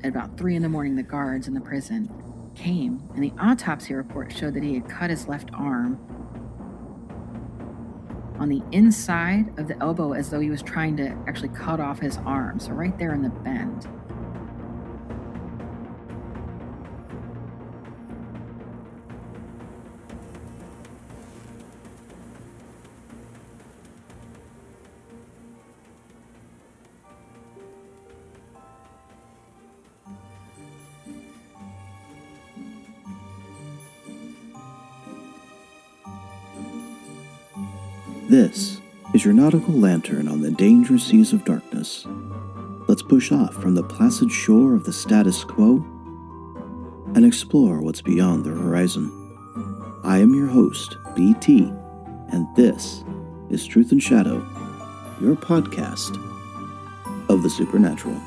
At about 3 a.m, the guards in the prison came, and the autopsy report showed that he had cut his left arm on the inside of the elbow as though he was trying to actually cut off his arm. So right there in the bend. This is your nautical lantern on the dangerous seas of darkness. Let's push off from the placid shore of the status quo and explore what's beyond the horizon. I am your host, BT, and this is Truth and Shadow, your podcast of the supernatural.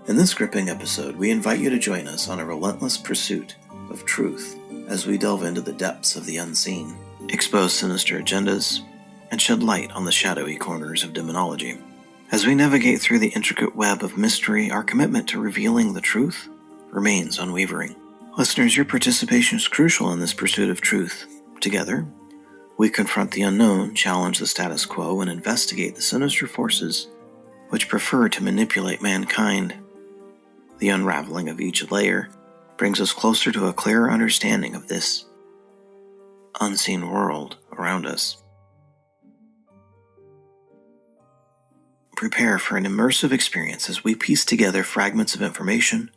In this gripping episode, we invite you to join us on a relentless pursuit of truth as we delve into the depths of the unseen, expose sinister agendas, and shed light on the shadowy corners of demonology. As we navigate through the intricate web of mystery, our commitment to revealing the truth remains unwavering. Listeners, your participation is crucial in this pursuit of truth. Together, we confront the unknown, challenge the status quo, and investigate the sinister forces which prefer to manipulate mankind. The unraveling of each layer brings us closer to a clearer understanding of this unseen world around us. Prepare for an immersive experience as we piece together fragments of information,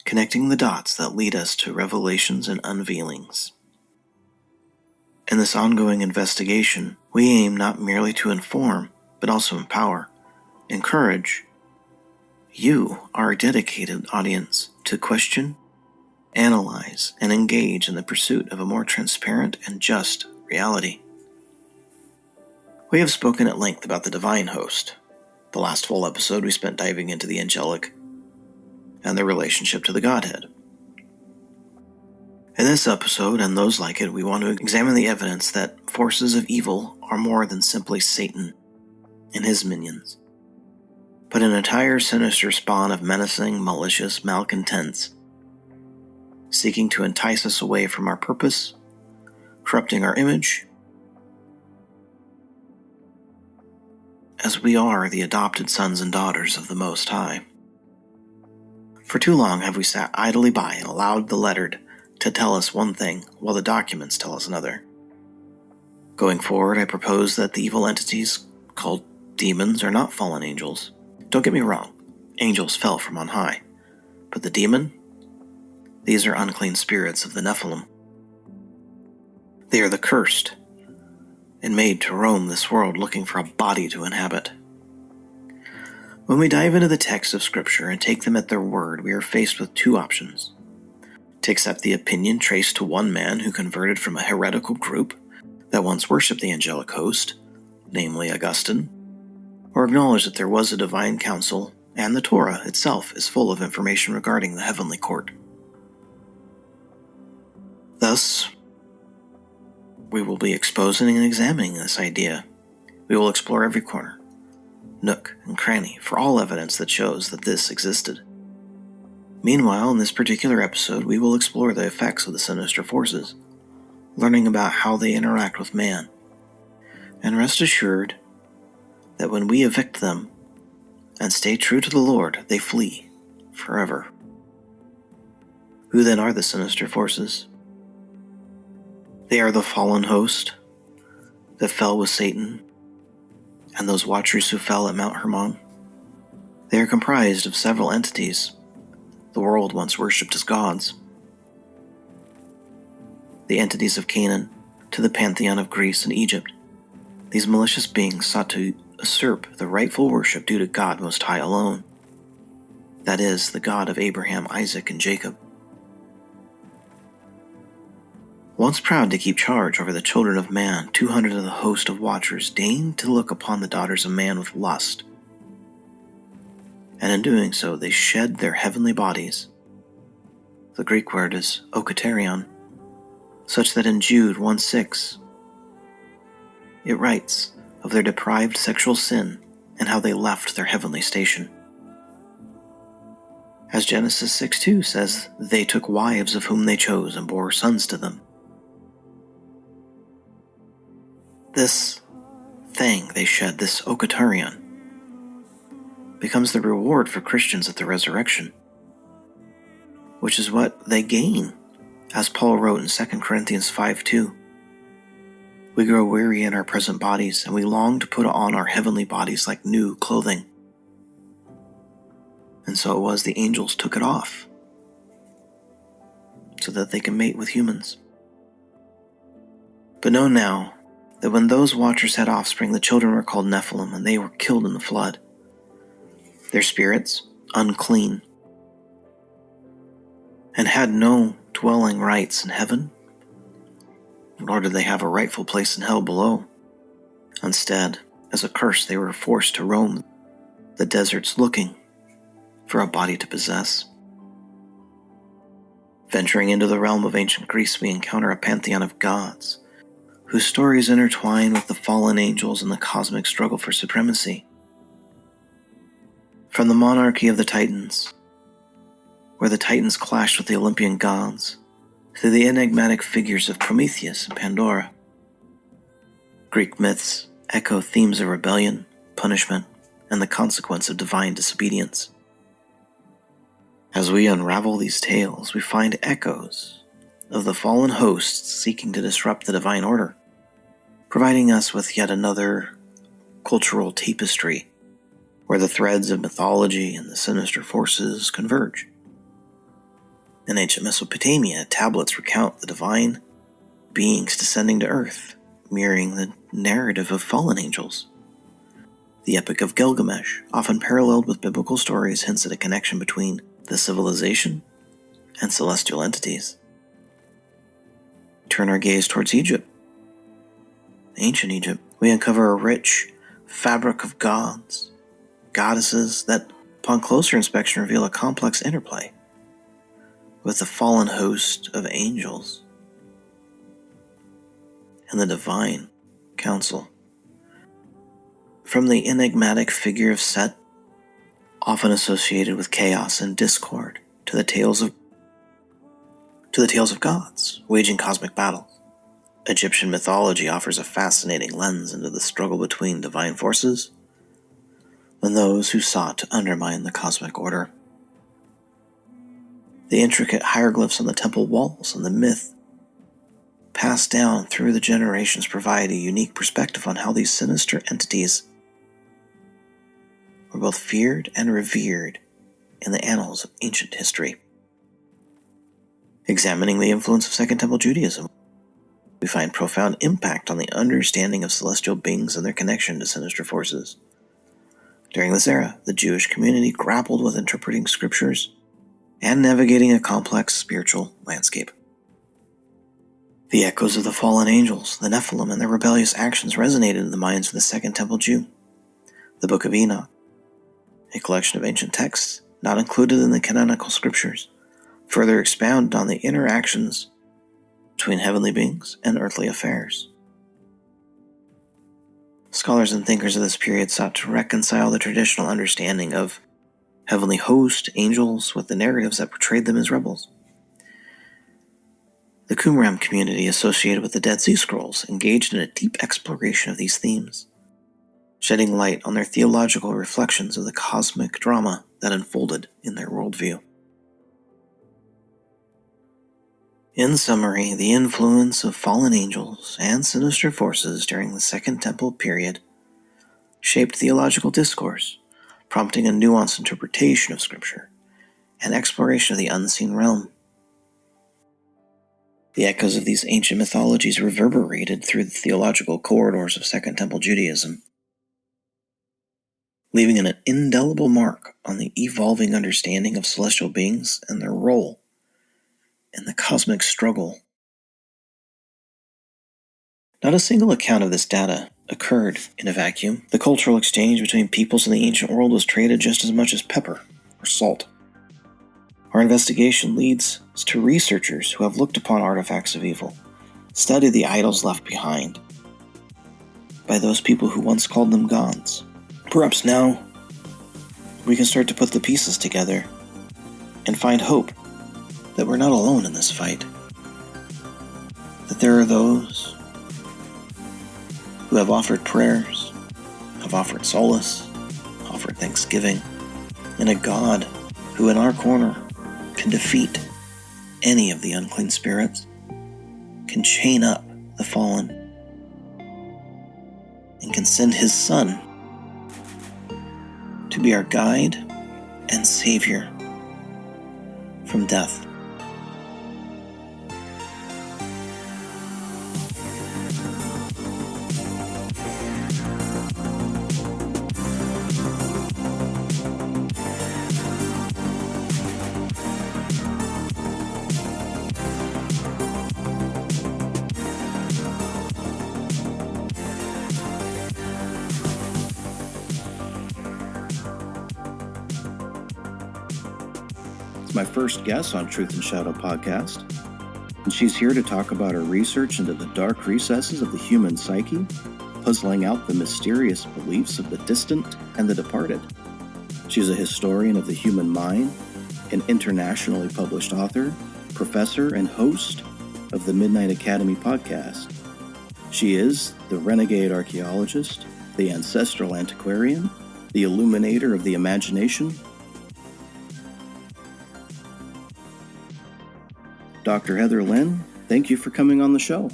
connecting the dots that lead us to revelations and unveilings. In this ongoing investigation, we aim not merely to inform, but also empower, encourage, you, our dedicated audience, to question, analyze, and engage in the pursuit of a more transparent and just reality. We have spoken at length about the divine host. The last full episode we spent diving into the angelic and their relationship to the Godhead. In this episode, and those like it, we want to examine the evidence that forces of evil are more than simply Satan and his minions, but an entire sinister spawn of menacing, malicious malcontents, seeking to entice us away from our purpose, corrupting our image, as we are the adopted sons and daughters of the Most High. For too long have we sat idly by and allowed the lettered to tell us one thing while the documents tell us another. Going forward, I propose that the evil entities called demons are not fallen angels. Don't get me wrong, angels fell from on high. But the demon? These are unclean spirits of the Nephilim. They are the cursed, and made to roam this world looking for a body to inhabit. When we dive into the text of Scripture and take them at their word, we are faced with two options. To accept the opinion traced to one man who converted from a heretical group that once worshipped the angelic host, namely Augustine, or acknowledge that there was a divine council, and the Torah itself is full of information regarding the heavenly court. Thus, we will be exposing and examining this idea. We will explore every corner, nook, and cranny for all evidence that shows that this existed. Meanwhile, in this particular episode, we will explore the effects of the sinister forces, learning about how they interact with man. And rest assured that when we evict them and stay true to the Lord, they flee forever. Who then are the sinister forces? They are the fallen host that fell with Satan and those watchers who fell at Mount Hermon. They are comprised of several entities the world once worshipped as gods. The entities of Canaan to the pantheon of Greece and Egypt. These malicious beings sought to usurp the rightful worship due to God Most High alone. That is, the God of Abraham, Isaac, and Jacob. Once proud to keep charge over the children of man, 200 of the host of watchers deigned to look upon the daughters of man with lust. And in doing so, they shed their heavenly bodies. The Greek word is okaterion, such that in Jude 1:6, it writes of their deprived sexual sin and how they left their heavenly station. As Genesis 6:2 says, they took wives of whom they chose and bore sons to them. This thing they shed, this okaterion, becomes the reward for Christians at the resurrection, which is what they gain, as Paul wrote in 2 Corinthians 5:2. We grow weary in our present bodies, and we long to put on our heavenly bodies like new clothing. And so it was the angels took it off, so that they can mate with humans. But know now that when those watchers had offspring, the children were called Nephilim, and they were killed in the flood. Their spirits, unclean, and had no dwelling rights in heaven, nor did they have a rightful place in hell below. Instead, as a curse, they were forced to roam the deserts looking for a body to possess. Venturing into the realm of ancient Greece, we encounter a pantheon of gods, whose stories intertwine with the fallen angels and the cosmic struggle for supremacy. From the monarchy of the Titans, where the Titans clashed with the Olympian gods, to the enigmatic figures of Prometheus and Pandora. Greek myths echo themes of rebellion, punishment, and the consequence of divine disobedience. As we unravel these tales, we find echoes of the fallen hosts seeking to disrupt the divine order, providing us with yet another cultural tapestry where the threads of mythology and the sinister forces converge. In ancient Mesopotamia, tablets recount the divine beings descending to earth, mirroring the narrative of fallen angels. The Epic of Gilgamesh, often paralleled with biblical stories, hints at a connection between the civilization and celestial entities. Turn our gaze towards Egypt. Ancient Egypt, we uncover a rich fabric of gods, goddesses that, upon closer inspection, reveal a complex interplay with the fallen host of angels and the divine council. From the enigmatic figure of Set, often associated with chaos and discord, to the tales of gods waging cosmic battles, Egyptian mythology offers a fascinating lens into the struggle between divine forces and those who sought to undermine the cosmic order. The intricate hieroglyphs on the temple walls and the myth passed down through the generations provide a unique perspective on how these sinister entities were both feared and revered in the annals of ancient history. Examining the influence of Second Temple Judaism, we find profound impact on the understanding of celestial beings and their connection to sinister forces. During this era, the Jewish community grappled with interpreting scriptures and navigating a complex spiritual landscape. The echoes of the fallen angels, the Nephilim, and their rebellious actions resonated in the minds of the Second Temple Jew. The Book of Enoch, a collection of ancient texts not included in the canonical scriptures, further expounded on the interactions between heavenly beings and earthly affairs. Scholars and thinkers of this period sought to reconcile the traditional understanding of heavenly host, angels, with the narratives that portrayed them as rebels. The Qumran community associated with the Dead Sea Scrolls engaged in a deep exploration of these themes, shedding light on their theological reflections of the cosmic drama that unfolded in their worldview. In summary, the influence of fallen angels and sinister forces during the Second Temple period shaped theological discourse, prompting a nuanced interpretation of Scripture and exploration of the unseen realm. The echoes of these ancient mythologies reverberated through the theological corridors of Second Temple Judaism, leaving an indelible mark on the evolving understanding of celestial beings and their role in the cosmic struggle Not a single account of this data occurred in a vacuum. The cultural exchange between peoples in the ancient world was traded just as much as pepper or salt. Our investigation leads us to researchers who have looked upon artifacts of evil, studied the idols left behind by those people who once called them gods. Perhaps now we can start to put the pieces together and find hope that we're not alone in this fight. That there are those who have offered prayers, have offered solace, offered thanksgiving, and a God who in our corner can defeat any of the unclean spirits, can chain up the fallen, and can send his Son to be our guide and Savior from death. My first guest on Truth and Shadow podcast, and she's here to talk about her research into the dark recesses of the human psyche, puzzling out the mysterious beliefs of the distant and the departed. She's a historian of the human mind, an internationally published author, professor, and host of the Midnight Academy podcast. She is the renegade archaeologist, the ancestral antiquarian, the illuminator of the imagination, Dr. Heather Lynn, thank you for coming on the show.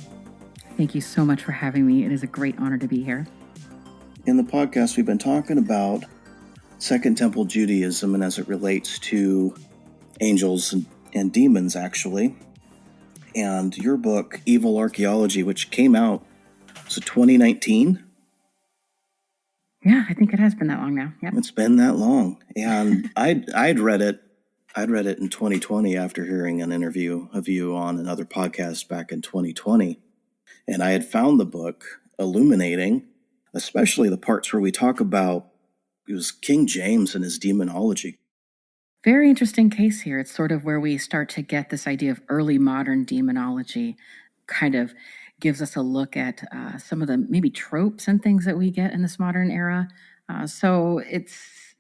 Thank you so much for having me. It is a great honor to be here. In the podcast, we've been talking about Second Temple Judaism and as it relates to angels and demons, actually. And your book, Evil Archaeology, which came out, was it 2019? Yeah, I think it has been that long now. Yep. It's been that long. And I'd read it. I'd read it in 2020 after hearing an interview of you on another podcast back in 2020. And I had found the book illuminating, especially the parts where we talk about, it was King James and his demonology. Very interesting case here. It's sort of where we start to get this idea of early modern demonology, kind of gives us a look at some of the maybe tropes and things that we get in this modern era. So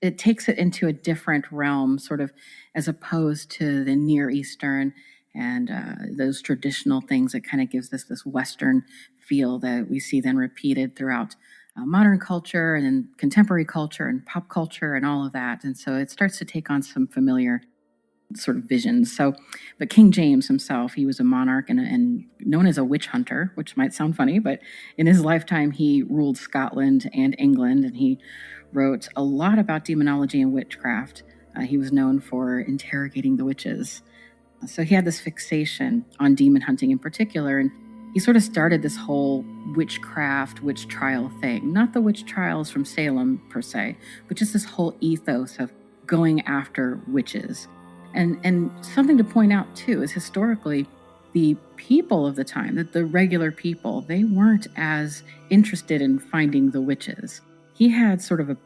it takes it into a different realm, sort of as opposed to the Near Eastern and those traditional things. It kind of gives this Western feel that we see then repeated throughout modern culture and then contemporary culture and pop culture and all of that. And so it starts to take on some familiar sort of visions. So, but King James himself, he was a monarch and known as a witch hunter, which might sound funny, but in his lifetime, he ruled Scotland and England, and he wrote a lot about demonology and witchcraft. He was known for interrogating the witches. So he had this fixation on demon hunting in particular, and he sort of started this whole witchcraft, witch trial thing. Not the witch trials from Salem per se, but just this whole ethos of going after witches. And something to point out too is historically, the people of the time, that the regular people, they weren't as interested in finding the witches. He had sort of a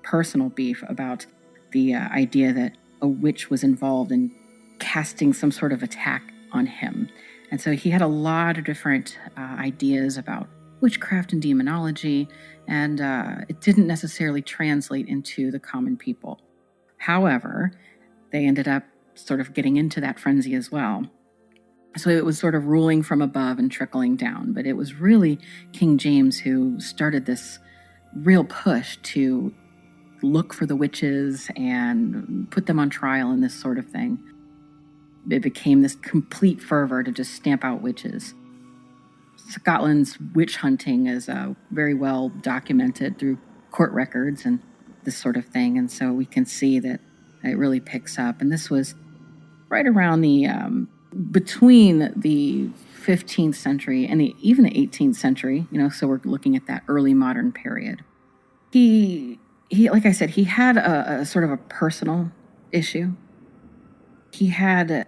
personal beef about the idea that a witch was involved in casting some sort of attack on him. And so he had a lot of different ideas about witchcraft and demonology, and it didn't necessarily translate into the common people. However, they ended up sort of getting into that frenzy as well. So it was sort of ruling from above and trickling down. But it was really King James who started this real push to look for the witches and put them on trial and this sort of thing. It became this complete fervor to just stamp out witches. Scotland's witch hunting is very well documented through court records and this sort of thing. And so we can see that it really picks up. And this was right around the, between the 15th century and even the 18th century, so we're looking at that early modern period. He like I said, he had a sort of a personal issue. He had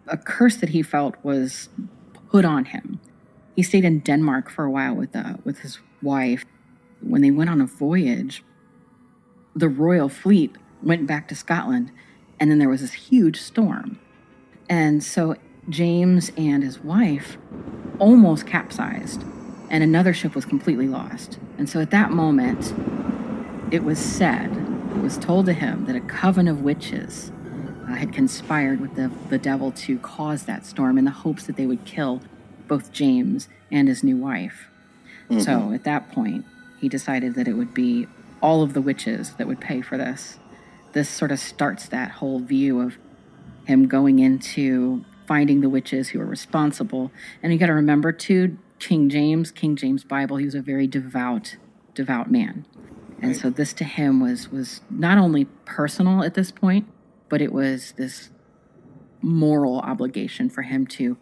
a curse that he felt was put on him. He stayed in Denmark for a while with his wife. When they went on a voyage, the royal fleet went back to Scotland, and then there was this huge storm. And so James and his wife almost capsized, and another ship was completely lost. And so at that moment, it was told to him that a coven of witches had conspired with the devil to cause that storm in the hopes that they would kill both James and his new wife. Mm-hmm. So at that point, he decided that it would be all of the witches that would pay for this. This sort of starts that whole view of him going into finding the witches who are responsible. And you got to remember, too, King James Bible, he was a very devout man. And right. So this to him was not only personal at this point, but it was this moral obligation for him to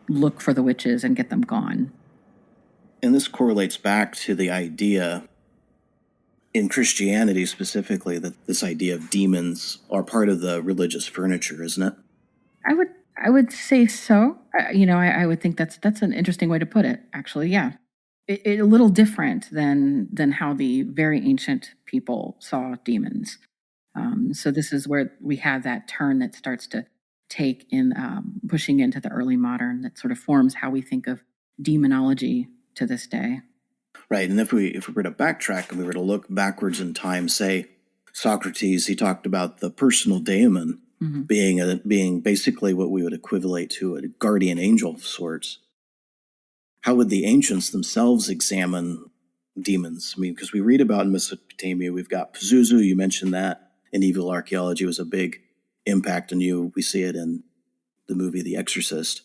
look for the witches and get them gone. And this correlates back to the idea in Christianity specifically that this idea of demons are part of the religious furniture, isn't it? I would say so. I would think that's an interesting way to put it, actually. Yeah. It a little different than how the very ancient people saw demons. So this is where we have that turn that starts to take in pushing into the early modern that sort of forms how we think of demonology to this day. Right, and if we were to backtrack and we were to look backwards in time, say Socrates, he talked about the personal daemon mm-hmm. being basically what we would equivalent to a guardian angel of sorts. How would the ancients themselves examine demons? I mean, because we read about in Mesopotamia, we've got Pazuzu, you mentioned that, and evil archaeology was a big impact on you. We see it in the movie The Exorcist.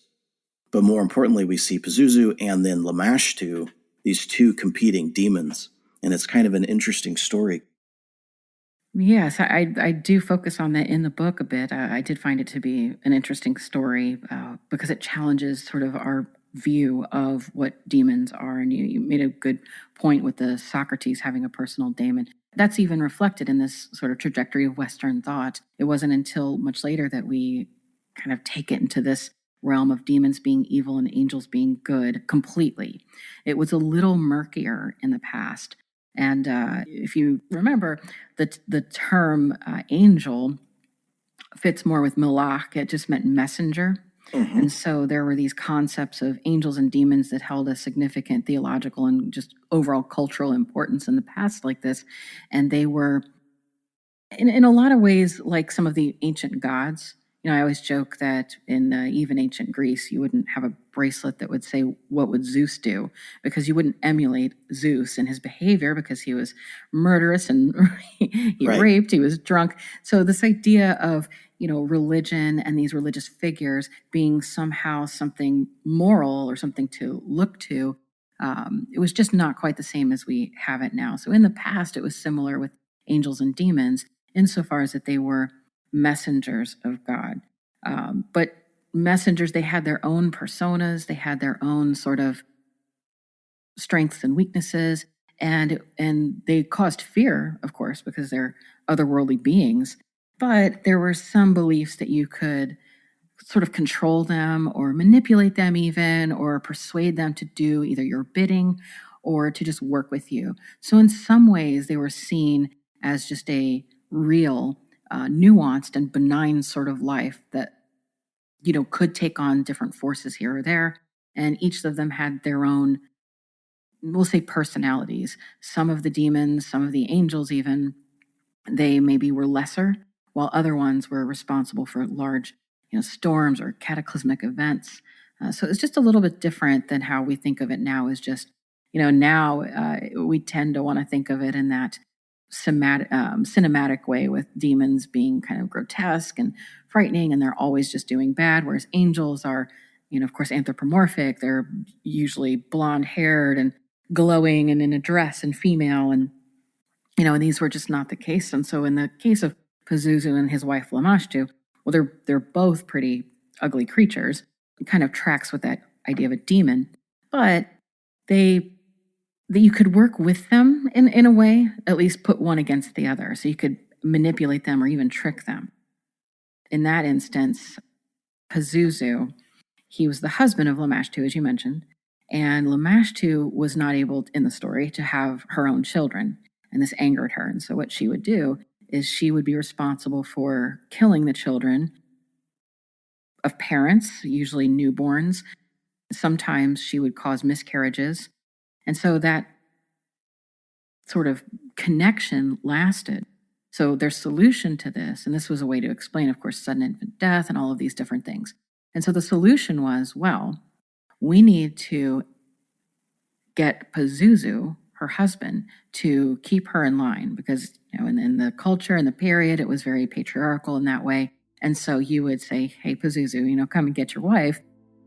But more importantly, we see Pazuzu and then Lamashtu, these two competing demons. And it's kind of an interesting story. Yes, I do focus on that in the book a bit. I did find it to be an interesting story because it challenges sort of our view of what demons are. And you made a good point with the Socrates having a personal daemon. That's even reflected in this sort of trajectory of Western thought. It wasn't until much later that we kind of take it into this realm of demons being evil and angels being good completely. It was a little murkier in the past. And if you remember, the term angel fits more with malach. It just meant messenger. Mm-hmm. And so there were these concepts of angels and demons that held a significant theological and just overall cultural importance in the past like this. And they were, in a lot of ways, like some of the ancient gods. I always joke that in even ancient Greece, you wouldn't have a bracelet that would say, what would Zeus do? Because you wouldn't emulate Zeus and his behavior because he was murderous and he right. raped, he was drunk. So this idea of, religion and these religious figures being somehow something moral or something to look to, it was just not quite the same as we have it now. So in the past, it was similar with angels and demons insofar as that they were messengers of God. But messengers, they had their own personas, they had their own sort of strengths and weaknesses, and they caused fear, of course, because they're otherworldly beings. But there were some beliefs that you could sort of control them or manipulate them even, or persuade them to do either your bidding or to just work with you. So in some ways, they were seen as just a real nuanced and benign sort of life that, could take on different forces here or there. And each of them had their own, we'll say, personalities. Some of the demons, some of the angels even, they maybe were lesser, while other ones were responsible for large, storms or cataclysmic events. So it's just a little bit different than how we think of it now as just, now we tend to want to think of it in that cinematic way, with demons being kind of grotesque and frightening, and they're always just doing bad, whereas angels are, of course, anthropomorphic. They're usually blonde-haired and glowing and in a dress and female, and and these were just not the case. And so in the case of Pazuzu and his wife Lamashtu, well, they're both pretty ugly creatures. It kind of tracks with that idea of a demon, but that you could work with them in a way, at least put one against the other. So you could manipulate them or even trick them. In that instance, Pazuzu, he was the husband of Lamashtu, as you mentioned, and Lamashtu was not able in the story to have her own children, and this angered her. And so what she would do is she would be responsible for killing the children of parents, usually newborns. Sometimes she would cause miscarriages. And so that sort of connection lasted. So their solution to this, and this was a way to explain, of course, sudden infant death and all of these different things. And so the solution was, well, we need to get Pazuzu, her husband, to keep her in line because, in the culture and the period, it was very patriarchal in that way. And so you would say, hey, Pazuzu, come and get your wife.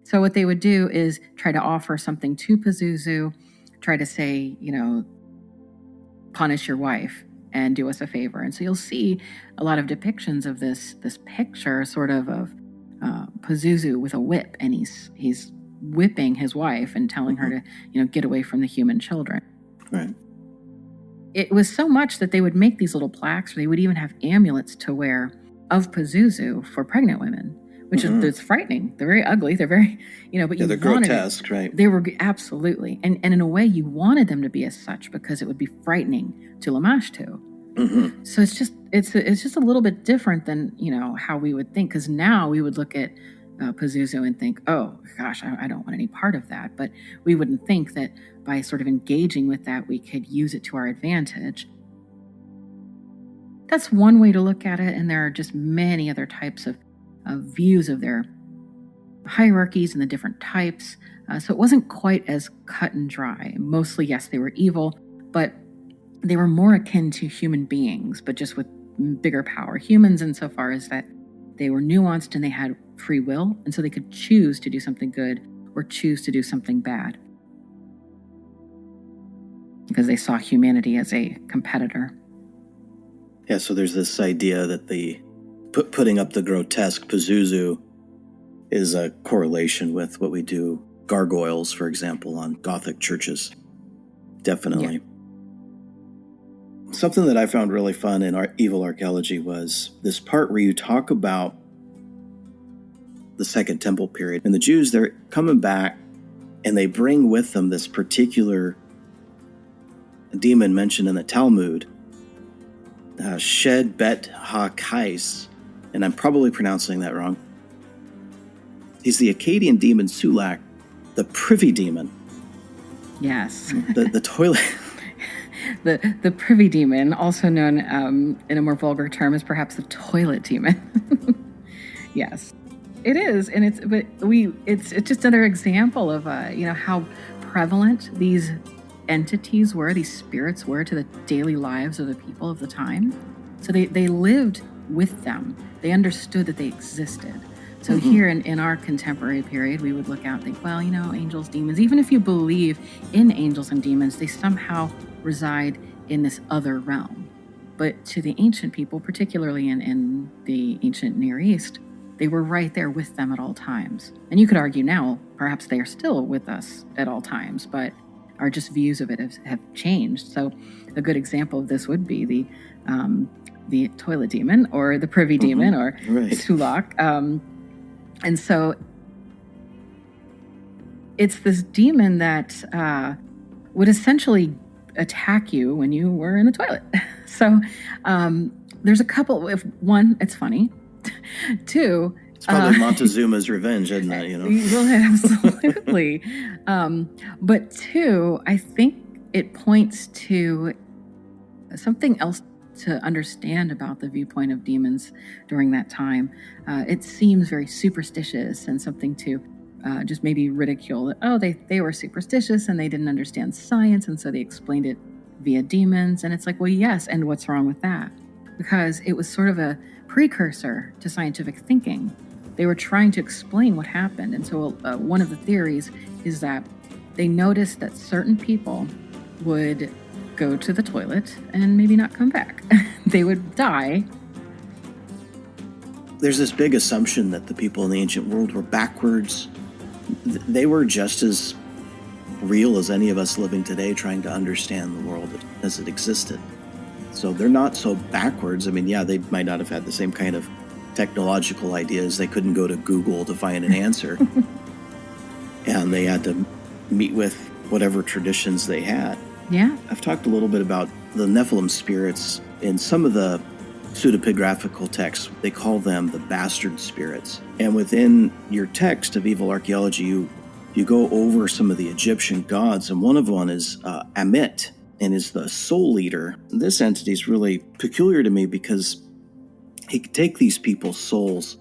So what they would do is try to offer something to Pazuzu, try to say, punish your wife and do us a favor. And so you'll see a lot of depictions of this picture sort of Pazuzu with a whip, and he's whipping his wife and telling her to, get away from the human children. Right. It was so much that they would make these little plaques, or they would even have amulets to wear of Pazuzu for pregnant women, which is it's frightening. They're very ugly. They're very, but they're grotesque, right? They were absolutely, and in a way, you wanted them to be as such because it would be frightening to Lamashtu. Mm-hmm. So it's just a little bit different than how we would think, because now we would look at Pazuzu and think, oh gosh, I don't want any part of that. But we wouldn't think that by sort of engaging with that, we could use it to our advantage. That's one way to look at it, and there are just many other types of views of their hierarchies and the different types. So it wasn't quite as cut and dry. Mostly, yes, they were evil, but they were more akin to human beings, but just with bigger power. Humans insofar as that they were nuanced and they had free will, and so they could choose to do something good or choose to do something bad because they saw humanity as a competitor. Yeah, so there's this idea that putting up the grotesque Pazuzu is a correlation with what we do, gargoyles, for example, on Gothic churches. Definitely. Yeah. Something that I found really fun in our evil archaeology was this part where you talk about the Second Temple period. And the Jews, they're coming back and they bring with them this particular demon mentioned in the Talmud, Shed Bet Ha-Kais, and I'm probably pronouncing that wrong. He's the Akkadian demon Sulak, the privy demon. Yes. The toilet... The privy demon, also known in a more vulgar term as perhaps the toilet demon. Yes, it is, and it's just another example of how prevalent these entities were, these spirits were to the daily lives of the people of the time. So they lived with them. They understood that they existed. So here in our contemporary period, we would look out and think, well, angels, demons, even if you believe in angels and demons, they somehow reside in this other realm. But to the ancient people, particularly in the ancient Near East, they were right there with them at all times. And you could argue now, perhaps they are still with us at all times, but our just views of it have changed. So a good example of this would be the toilet demon or the privy demon or Sulak. And so it's this demon that would essentially attack you when you were in the toilet. So there's a couple. If one, it's funny. Two, it's probably Montezuma's revenge, isn't it? Well, absolutely. But two, I think it points to something else to understand about the viewpoint of demons during that time. It seems very superstitious and something to just maybe ridicule that, oh, they were superstitious and they didn't understand science, and so they explained it via demons. And it's like, well, yes, and what's wrong with that? Because it was sort of a precursor to scientific thinking. They were trying to explain what happened. And so one of the theories is that they noticed that certain people would go to the toilet and maybe not come back. They would die. There's this big assumption that the people in the ancient world were backwards. They were just as real as any of us living today trying to understand the world as it existed. So they're not so backwards. I mean, yeah, they might not have had the same kind of technological ideas. They couldn't go to Google to find an answer. and they had to meet with whatever traditions they had. Yeah. I've talked a little bit about the Nephilim spirits. In some of the pseudepigraphical texts, they call them the bastard spirits. And within your text of Evil Archaeology, you go over some of the Egyptian gods, and one of them is Amit, and is the soul leader. This entity is really peculiar to me because he could take these people's souls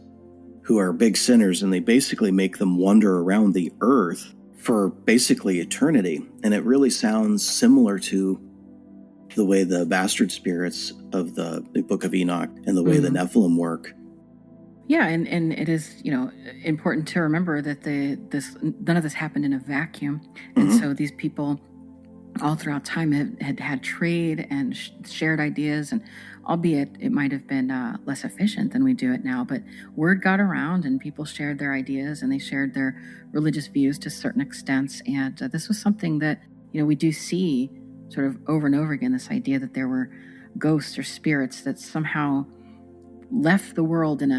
who are big sinners, and they basically make them wander around the earth for basically eternity. And it really sounds similar to the way the bastard spirits of the Book of Enoch and the way the Nephilim work. Yeah, and it is, important to remember that none of this happened in a vacuum. And so these people all throughout time had trade and shared ideas, and albeit it might have been less efficient than we do it now, but word got around and people shared their ideas and they shared their religious views to certain extents. And this was something that, we do see sort of over and over again, this idea that there were ghosts or spirits that somehow left the world in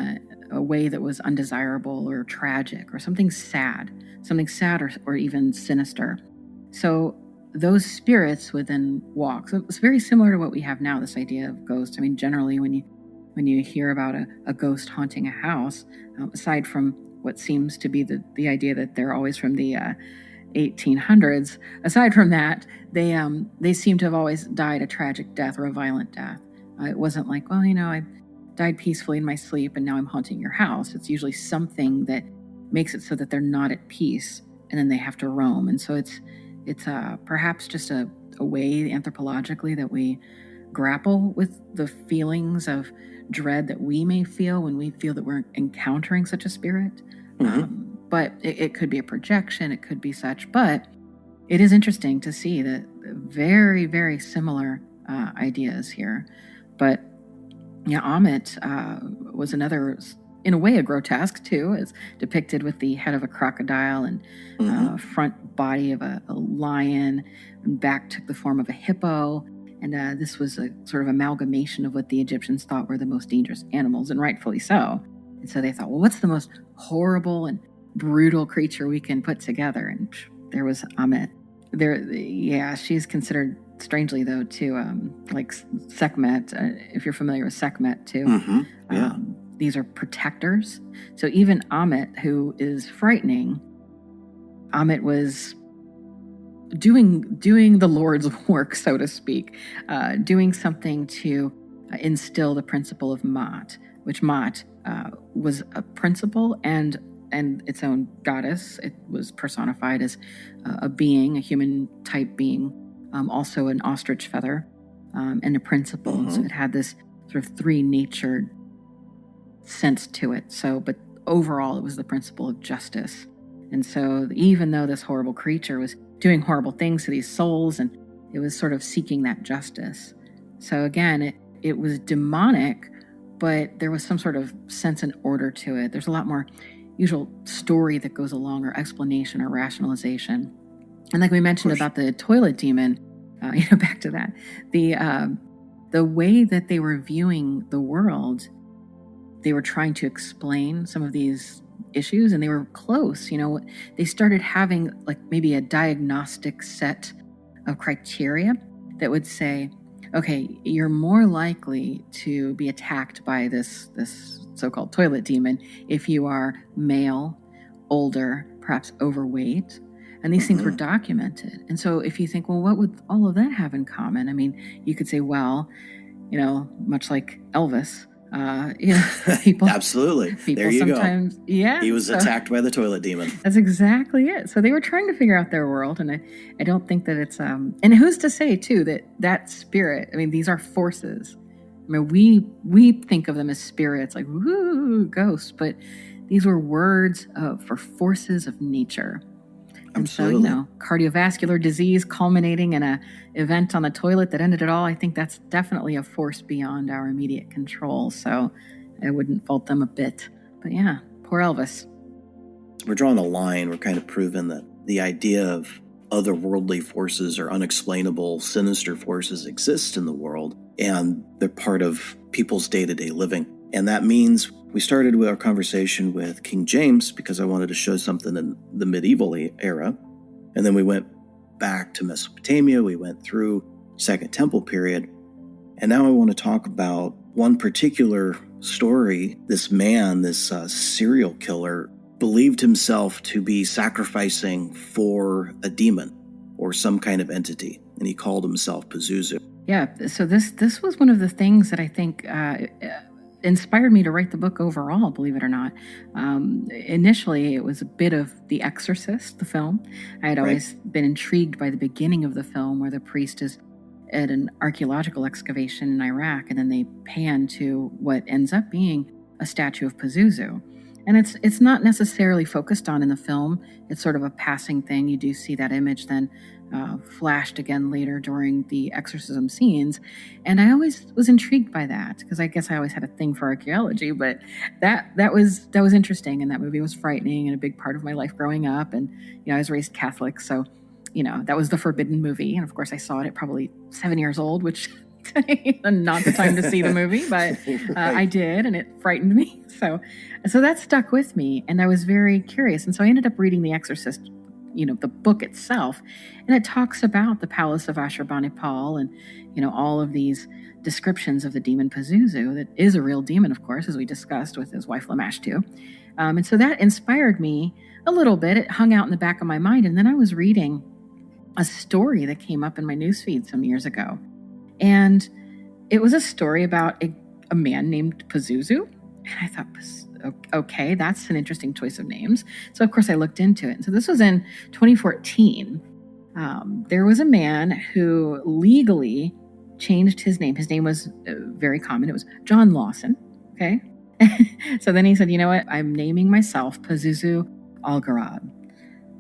a way that was undesirable or tragic or something sad or even sinister. So those spirits would then walk. So it's very similar to what we have now, this idea of ghosts. I mean, generally when you hear about a ghost haunting a house, aside from what seems to be the idea that they're always from the 1800s, aside from that, they seem to have always died a tragic death or a violent death. It wasn't like, well, I died peacefully in my sleep and now I'm haunting your house. It's usually something that makes it so that they're not at peace and then they have to roam. And so it's perhaps just a way anthropologically that we grapple with the feelings of dread that we may feel when we feel that we're encountering such a spirit. But it could be a projection, it could be such. But it is interesting to see that very, very similar ideas here. But yeah, Amit was another, in a way, a grotesque too, as depicted with the head of a crocodile and front body of a lion, and back took the form of a hippo. And this was a sort of amalgamation of what the Egyptians thought were the most dangerous animals, and rightfully so. And so they thought, well, what's the most horrible and brutal creature we can put together? And there was Amit. She's considered, strangely though, too, like Sekhmet. If you're familiar with Sekhmet too, these are protectors. So even Amit, who is frightening, Amit was doing the Lord's work, so to speak, doing something to instill the principle of Maat, which Maat was a principle and its own goddess. It was personified as a being, a human type being, also an ostrich feather, and a principle. So it had this sort of three-natured sense to it. So, but overall, it was the principle of justice. And so even though this horrible creature was doing horrible things to these souls, and it was sort of seeking that justice. So again, it was demonic, but there was some sort of sense and order to it. There's a lot more usual story that goes along, or explanation or rationalization. And like we mentioned about the toilet demon, back to that, the way that they were viewing the world, they were trying to explain some of these issues, and they were close. They started having like maybe a diagnostic set of criteria that would say, okay, you're more likely to be attacked by this so-called toilet demon if you are male, older, perhaps overweight. And these things were documented. And so if you think, well, what would all of that have in common? I mean, you could say, well, much like Elvis, people. Absolutely. People there you sometimes, go. Yeah. He was attacked by the toilet demon. That's exactly it. So they were trying to figure out their world. And I don't think that it's, and who's to say too, that spirit, I mean, these are forces. I mean, we think of them as spirits, like, woo, ghosts, but these were words for forces of nature. And Absolutely. so, cardiovascular disease culminating in an event on the toilet that ended it all, I think that's definitely a force beyond our immediate control. So I wouldn't fault them a bit. But yeah, poor Elvis. We're drawing a line. We're kind of proving that the idea of otherworldly forces or unexplainable, sinister forces exist in the world, and they're part of people's day-to-day living. And that means We started with our conversation with King James because I wanted to show something in the medieval era. And then we went back to Mesopotamia. We went through Second Temple period. And now I want to talk about one particular story. This man, this serial killer, believed himself to be sacrificing for a demon or some kind of entity. And he called himself Pazuzu. Yeah, so this was one of the things that I think inspired me to write the book overall, believe it or not. Initially, it was a bit of The Exorcist, the film. I had always been intrigued by the beginning of the film where the priest is at an archaeological excavation in Iraq, and then they pan to what ends up being a statue of Pazuzu. And it's not necessarily focused on in the film. It's sort of a passing thing. You do see that image then flashed again later during the exorcism scenes. And I always was intrigued by that because I guess I always had a thing for archaeology, but that was interesting. And that movie was frightening and a big part of my life growing up. And, I was raised Catholic. So, that was the forbidden movie. And of course I saw it at probably 7 years old, which not the time to see the movie, but I did, and it frightened me. So that stuck with me, and I was very curious. And so I ended up reading The Exorcist, the book itself, and it talks about the palace of Ashurbanipal and, all of these descriptions of the demon Pazuzu that is a real demon, of course, as we discussed with his wife Lamashtu. And so that inspired me a little bit. It hung out in the back of my mind, and then I was reading a story that came up in my newsfeed some years ago. And it was a story about a man named Pazuzu. And I thought, okay, that's an interesting choice of names. So, of course, I looked into it. And so this was in 2014. There was a man who legally changed his name. His name was very common. It was John Lawson. Okay. So then he said, you know what? I'm naming myself Pazuzu Algarad.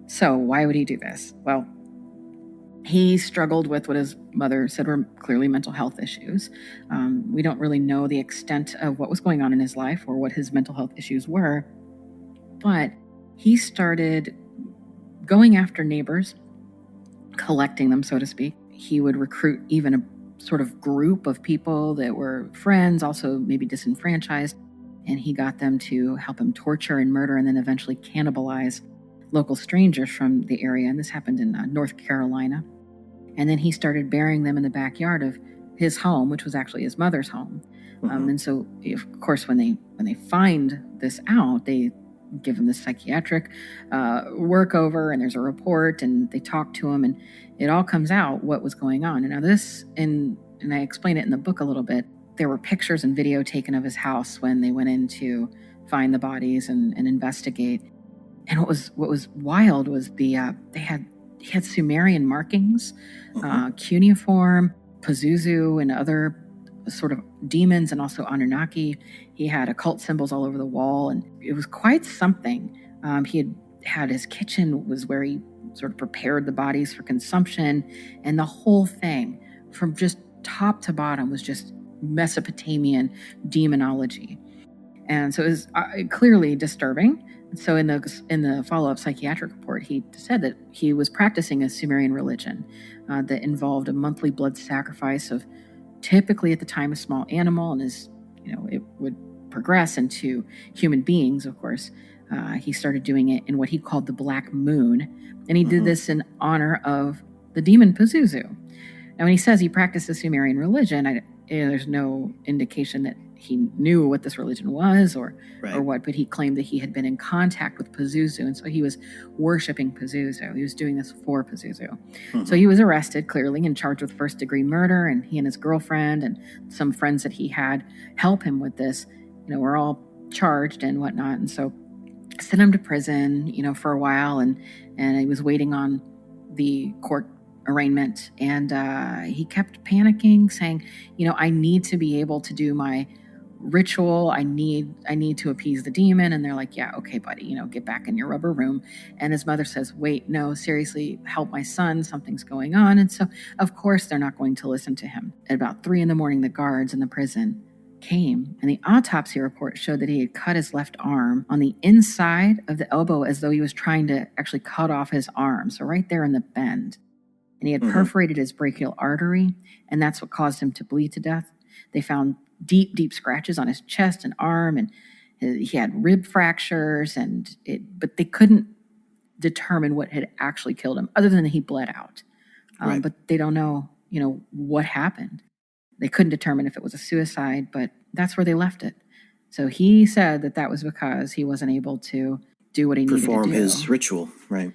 So why would he do this? Well, he struggled with what his mother said were clearly mental health issues. We don't really know the extent of what was going on in his life or what his mental health issues were, but he started going after neighbors, collecting them, so to speak. He would recruit even a sort of group of people that were friends, also maybe disenfranchised, and he got them to help him torture and murder and then eventually cannibalize local strangers from the area. And this happened in North Carolina. And then he started burying them in the backyard of his home, which was actually his mother's home. And so, of course, when they find this out, they give him this psychiatric workover, and there's a report, and they talk to him, and it all comes out what was going on. And now this, and I explain it in the book a little bit, there were pictures and video taken of his house when they went in to find the bodies and investigate. And what was wild was he had Sumerian markings, cuneiform, Pazuzu, and other sort of demons, and also Anunnaki. He had occult symbols all over the wall, and it was quite something. He had his kitchen was where he sort of prepared the bodies for consumption, and the whole thing from just top to bottom was just Mesopotamian demonology. And so it was clearly disturbing. So in the follow-up psychiatric report, he said that he was practicing a Sumerian religion that involved a monthly blood sacrifice of typically at the time a small animal, and it would progress into human beings, of course. He started doing it in what he called the Black Moon, and he did this in honor of the demon Pazuzu. Now, when he says he practiced the Sumerian religion, there's no indication that he knew what this religion was or what, but he claimed that he had been in contact with Pazuzu, and so he was worshiping Pazuzu. He was doing this for Pazuzu. So he was arrested, clearly, and charged with first-degree murder, and he and his girlfriend and some friends that he had help him with this, were all charged and whatnot, and so sent him to prison, for a while, and he was waiting on the court arraignment, and he kept panicking, saying, I need to be able to do my ritual. I need to appease the demon. And they're like, yeah, okay, buddy, get back in your rubber room. And his mother says, wait, no, seriously, help my son. Something's going on. And so, of course, they're not going to listen to him. At about 3 a.m, the guards in the prison came, and the autopsy report showed that he had cut his left arm on the inside of the elbow as though he was trying to actually cut off his arm. So right there in the bend. And he had perforated his brachial artery, and that's what caused him to bleed to death. They found deep, deep scratches on his chest and arm, and He had rib fractures, but they couldn't determine what had actually killed him, other than he bled out. Right. But they don't know, what happened. They couldn't determine if it was a suicide, but that's where they left it. So he said that was because he wasn't able to do what he needed to do. Perform his ritual, right.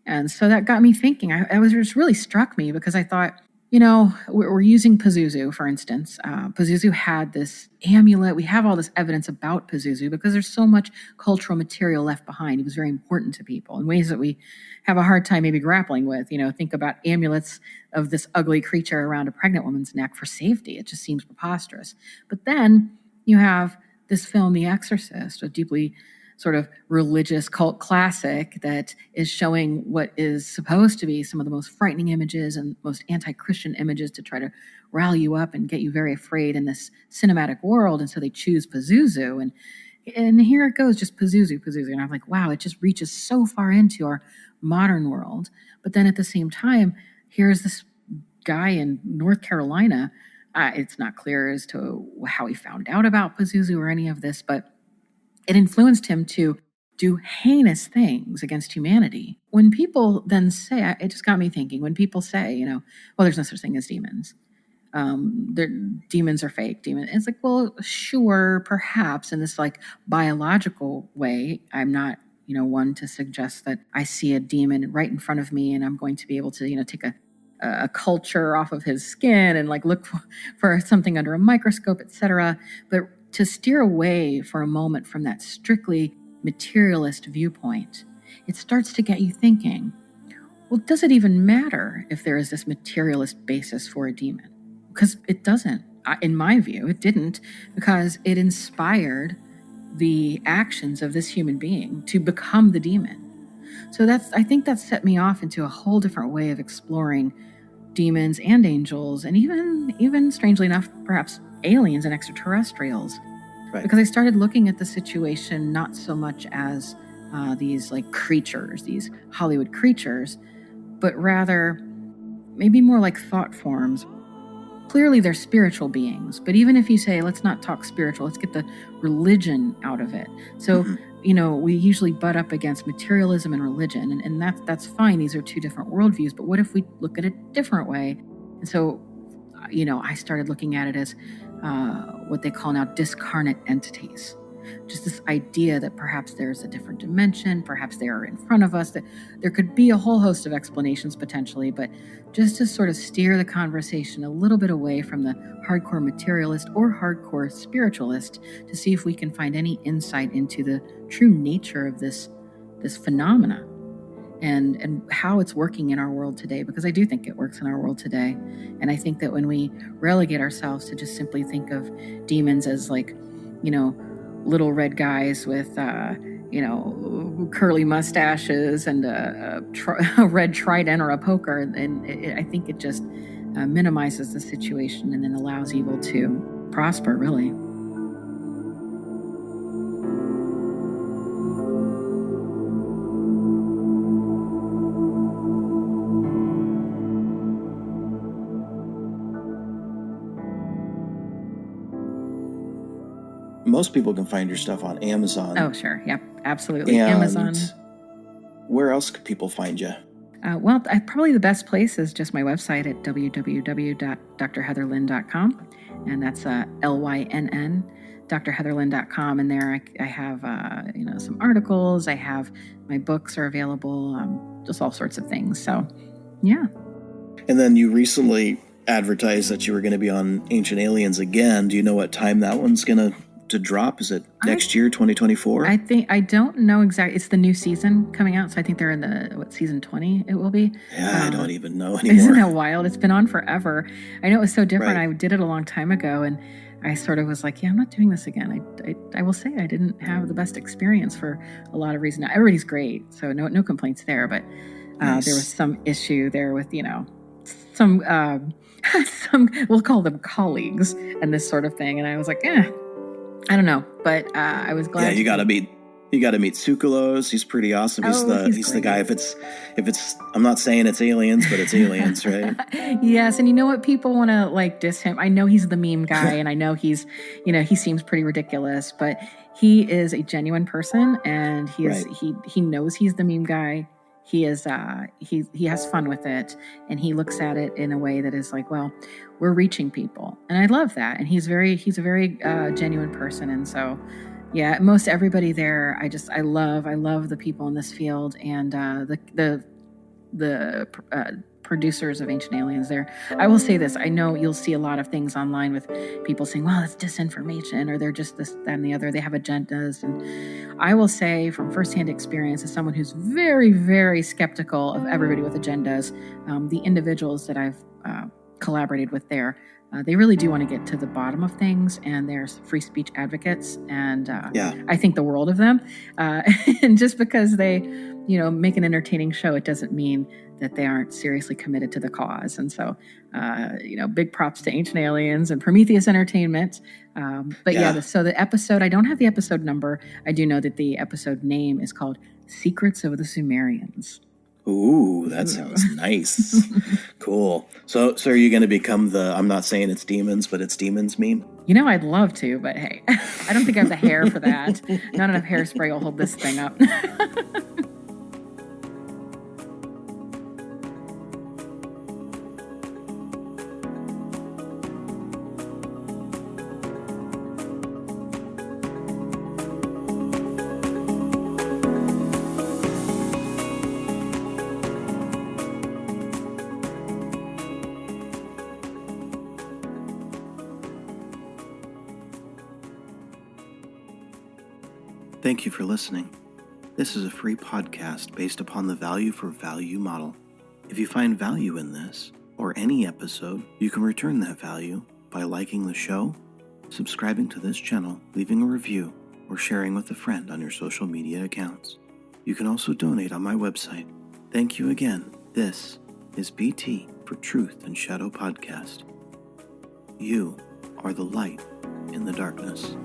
And so that got me thinking. It just really struck me because I thought, we're using Pazuzu, for instance. Pazuzu had this amulet. We have all this evidence about Pazuzu because there's so much cultural material left behind. He was very important to people in ways that we have a hard time maybe grappling with. Think about amulets of this ugly creature around a pregnant woman's neck for safety. It just seems preposterous. But then you have this film, The Exorcist, a deeply sort of religious cult classic that is showing what is supposed to be some of the most frightening images and most anti-Christian images to try to rally you up and get you very afraid in this cinematic world. And so they choose Pazuzu, and here it goes, just Pazuzu. And I'm like, wow, it just reaches so far into our modern world. But then at the same time, here's this guy in North Carolina. It's not clear as to how he found out about Pazuzu or any of this, but it influenced him to do heinous things against humanity. When people then say, it just got me thinking, when people say, well, there's no such thing as demons. Demons are fake. It's like, well, sure, perhaps in this like biological way. I'm not, one to suggest that I see a demon right in front of me and I'm going to be able to, take a culture off of his skin and like look for something under a microscope, etc. But to steer away for a moment from that strictly materialist viewpoint, it starts to get you thinking, well, does it even matter if there is this materialist basis for a demon? Because it doesn't. In my view, it didn't, because it inspired the actions of this human being to become the demon. So I think that set me off into a whole different way of exploring demons and angels, and even strangely enough, perhaps aliens and extraterrestrials. Right. Because I started looking at the situation not so much as these like creatures, these Hollywood creatures, but rather maybe more like thought forms. Clearly they're spiritual beings, but even if you say, let's not talk spiritual, let's get the religion out of it. So, we usually butt up against materialism and religion, and that's fine. These are two different worldviews, but what if we look at it a different way? And so, I started looking at it as what they call now discarnate entities. Just this idea that perhaps there's a different dimension, perhaps they are in front of us, that there could be a whole host of explanations potentially, but just to sort of steer the conversation a little bit away from the hardcore materialist or hardcore spiritualist to see if we can find any insight into the true nature of this phenomena and how it's working in our world today, because I do think it works in our world today. And I think that when we relegate ourselves to just simply think of demons as like, little red guys with, curly mustaches and a red trident or a poker, and I think it just minimizes the situation and then allows evil to prosper, really. Most people can find your stuff on Amazon. Oh, sure. Yep, absolutely. And Amazon. Where else could people find you? Well, probably the best place is just my website at www.drheatherlynn.com. And that's Lynn, drheatherlynn.com. And there I have, some articles. I have my books are available, just all sorts of things. So, yeah. And then you recently advertised that you were going to be on Ancient Aliens again. Do you know what time that one's going to drop? Is it next year, 2024? I don't know exactly. It's the new season coming out, so I think they're in the season 20 it will be. Yeah, I don't even know anymore. Isn't that wild? It's been on forever. I know it was so different. Right. I did it a long time ago, and I sort of was like, yeah, I'm not doing this again. I will say I didn't have the best experience for a lot of reasons. Everybody's great, so no complaints there, but nice. There was some issue there with, some we'll call them colleagues and this sort of thing, and I was like, I don't know, but I was glad. Yeah, you got to meet Tsoukalos. He's pretty awesome. He's the guy. If it's I'm not saying it's aliens, but it's aliens, right? Yes, and you know what? People want to like diss him. I know he's the meme guy, and I know he's, he seems pretty ridiculous, but he is a genuine person, and he is Right. he knows he's the meme guy. He is he has fun with it, and he looks at it in a way that is like, well, we're reaching people, and I love that. And he's a very genuine person, and so yeah, most everybody there, I love the people in this field, and the producers of Ancient Aliens there. I will say this, I know you'll see a lot of things online with people saying, well, it's disinformation, or they're just this, that, and the other, they have agendas. And I will say from firsthand experience, as someone who's very, very skeptical of everybody with agendas, the individuals that I've collaborated with there, they really do want to get to the bottom of things, and they're free speech advocates, and I think the world of them. And just because they, make an entertaining show, it doesn't mean that they aren't seriously committed to the cause. And so, big props to Ancient Aliens and Prometheus Entertainment. So the episode, I don't have the episode number. I do know that the episode name is called Secrets of the Sumerians. Ooh, that sounds nice. Cool. So are you going to become I'm not saying it's demons, but it's demons meme? I'd love to, but hey, I don't think I have the hair for that. Not enough hairspray will hold this thing up. Thank you for listening. This is a free podcast based upon the value for value model. If you find value in this, or any episode, you can return that value by liking the show, subscribing to this channel, leaving a review, or sharing with a friend on your social media accounts. You can also donate on my website. Thank you again. This is BT for Truth and Shadow Podcast. You are the light in the darkness.